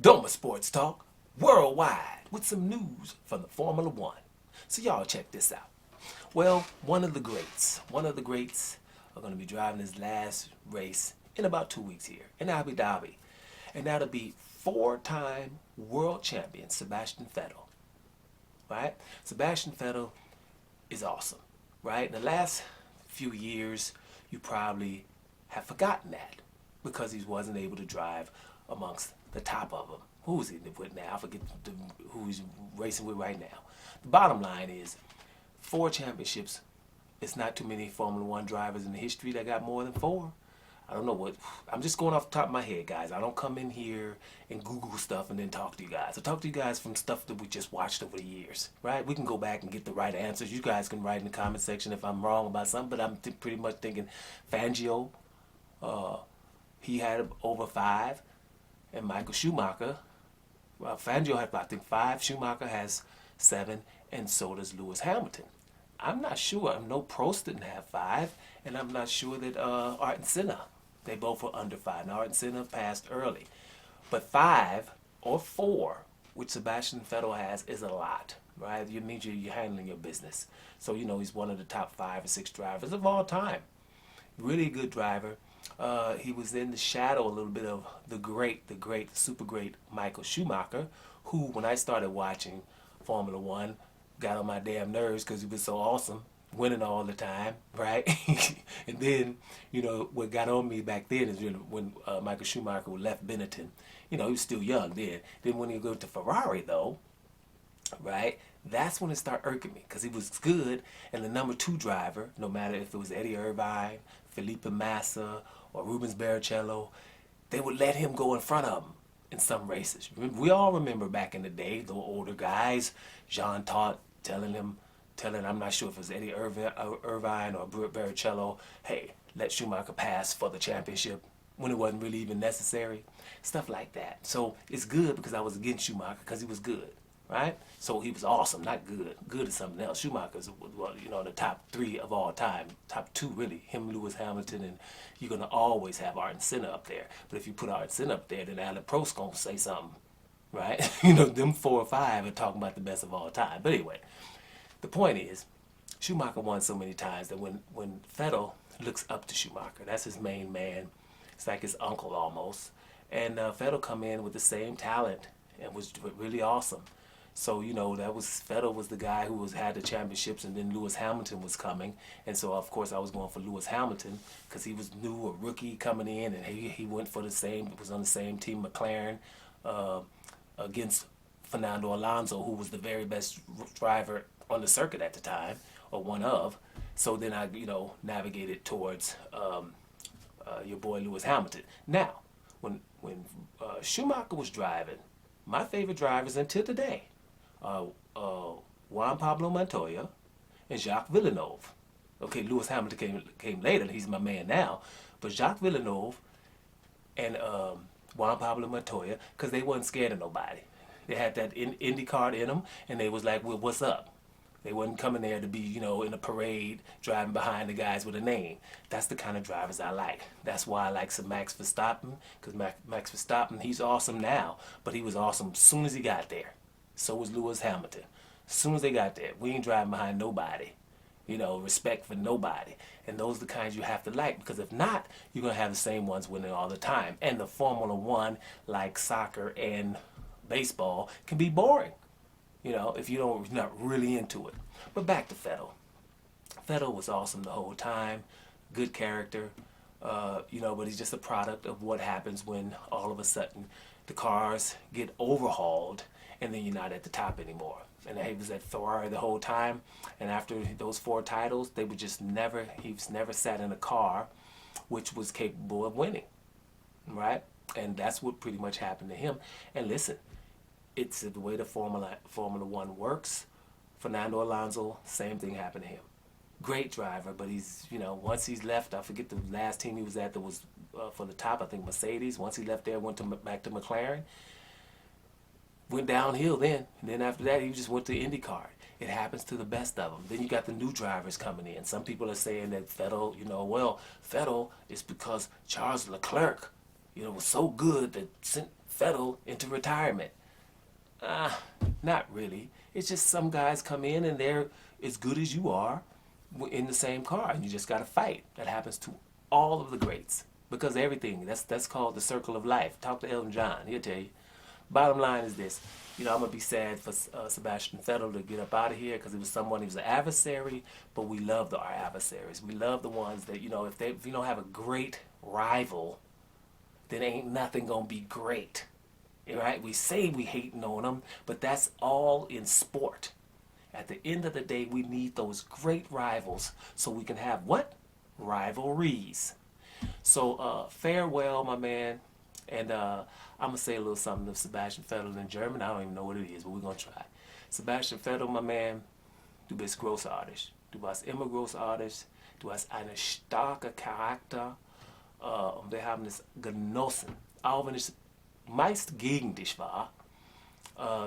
Doma Sports Talk worldwide with some news from the Formula One. So y'all check this out. Well, one of the greats are going to be driving his last race in about 2 weeks here in Abu Dhabi. And that'll be four-time world champion Sebastian Vettel. Right? Sebastian Vettel is awesome. Right? In the last few years, you probably have forgotten that because he wasn't able to drive amongst the top of them. Who's he with now? I forget who he's racing with right now. The bottom line is, four championships. It's not too many Formula One drivers in the history that got more than four. I don't know what. I'm just going off the top of my head, guys. I don't come in here and Google stuff and then talk to you guys. I talk to you guys from stuff that we just watched over the years, right? We can go back and get the right answers. You guys can write in the comment section if I'm wrong about something, but I'm pretty much thinking Fangio, he had over five, and Michael Schumacher. Well, Fangio had, I think, five. Schumacher has seven, and so does Lewis Hamilton. I'm not sure. I know Prost didn't have five, and I'm not sure that Ayrton Senna. They both were under five. Now, Ayrton Senna passed early. But five or four, which Sebastian Vettel has, is a lot, right? You mean you're handling your business. So, he's one of the top 5 or 6 drivers of all time. Really good driver. He was in the shadow a little bit of the great, super great Michael Schumacher, who, when I started watching Formula One, got on my damn nerves because he was so awesome, winning all the time, right? And then, what got on me back then is when Michael Schumacher left Benetton. He was still young then. Then when he go to Ferrari, though, right, that's when it started irking me because he was good, and the number 2 driver, no matter if it was Eddie Irvine, Felipe Massa, or Rubens Barrichello, they would let him go in front of them in some races. We all remember back in the day, the older guys, Jean Todt telling, I'm not sure if it was Eddie Irvine or Barrichello, hey, let Schumacher pass for the championship when it wasn't really even necessary. Stuff like that. So it's good because I was against Schumacher because he was good, right? So he was awesome, not good. Good is something else. Schumacher's, the top 3 of all time. Top 2, really. Him, Lewis Hamilton, and you're going to always have Ayrton Senna up there. But if you put Ayrton Senna up there, then Alain Prost going to say something, right? Them 4 or 5 are talking about the best of all time. But anyway, the point is, Schumacher won so many times that when Vettel looks up to Schumacher, that's his main man. It's like his uncle almost. And Vettel come in with the same talent and was really awesome. So, Vettel was the guy who had the championships, and then Lewis Hamilton was coming. And so, of course, I was going for Lewis Hamilton because he was new, a rookie coming in, and he went for was on the same team, McLaren, against Fernando Alonso, who was the very best driver on the circuit at the time, or one of. So then I, navigated towards your boy Lewis Hamilton. Now, when Schumacher was driving, my favorite drivers until today, Juan Pablo Montoya and Jacques Villeneuve. Okay, Lewis Hamilton came later. He's my man now. But Jacques Villeneuve and Juan Pablo Montoya, because they wasn't scared of nobody. They had that IndyCar in them, and they was like, well, what's up? They wasn't coming there to be, in a parade driving behind the guys with a name. That's the kind of drivers I like. That's why I like some Max Verstappen, because Max Verstappen, he's awesome now, but he was awesome as soon as he got there. So was Lewis Hamilton. As soon as they got there, we ain't driving behind nobody. Respect for nobody. And those are the kinds you have to like, because if not, you're going to have the same ones winning all the time. And the Formula One, like soccer and baseball, can be boring. If you're not really into it. But back to Vettel. Vettel was awesome the whole time. Good character. But he's just a product of what happens when all of a sudden the cars get overhauled and then you're not at the top anymore. And he was at Ferrari the whole time. And after those 4 titles, he was never sat in a car which was capable of winning. Right? And that's what pretty much happened to him. And listen, it's the way the Formula One works. Fernando Alonso, same thing happened to him. Great driver, but he's, once he's left, I forget the last team he was at that was for the top, I think Mercedes. Once he left there, back to McLaren. Went downhill then. And then after that, he just went to IndyCar. It happens to the best of them. Then you got the new drivers coming in. Some people are saying that Vettel, Vettel is because Charles Leclerc, was so good that sent Vettel into retirement. Not really. It's just some guys come in and they're as good as you are in the same car, and you just got to fight. That happens to all of the greats because everything that's called the circle of life. Talk to Elton John; he'll tell you. Bottom line is this: I'm gonna be sad for Sebastian Vettel to get up out of here because he was an adversary, but we love our adversaries. We love the ones that if you don't have a great rival, then ain't nothing gonna be great. Right? We say we hating on them, but that's all in sport. At the end of the day, we need those great rivals so we can have what? Rivalries. So farewell, my man. And I'm going to say a little something to Sebastian Vettel in German. I don't even know what it is, but we're going to try. Sebastian Vettel, my man, du bist großartig. Du warst immer großartig. Du hast einen starken Charakter. Und wir haben es genossen. Auch wenn ich meist gegen dich war.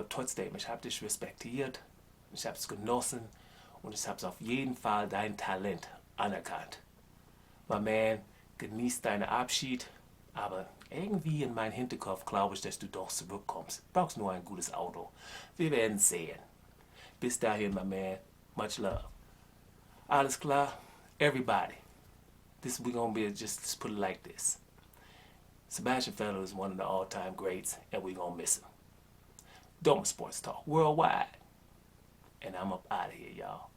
Trotzdem, ich habe dich respektiert. Ich habe es genossen. Und ich habe auf jeden Fall dein Talent anerkannt. My man, genieß deinen Abschied. Aber irgendwie in meinem Hinterkopf glaube ich, dass du doch zurückkommst. Du brauchst nur ein gutes Auto. Wir werden sehen. Bis dahin, my man. Much love. Alles klar? Everybody. We're going to be just put it like this. Sebastian Vettel is one of the all-time greats, and we're going to miss him. Doma Sports Talk worldwide. And I'm up out of here, y'all.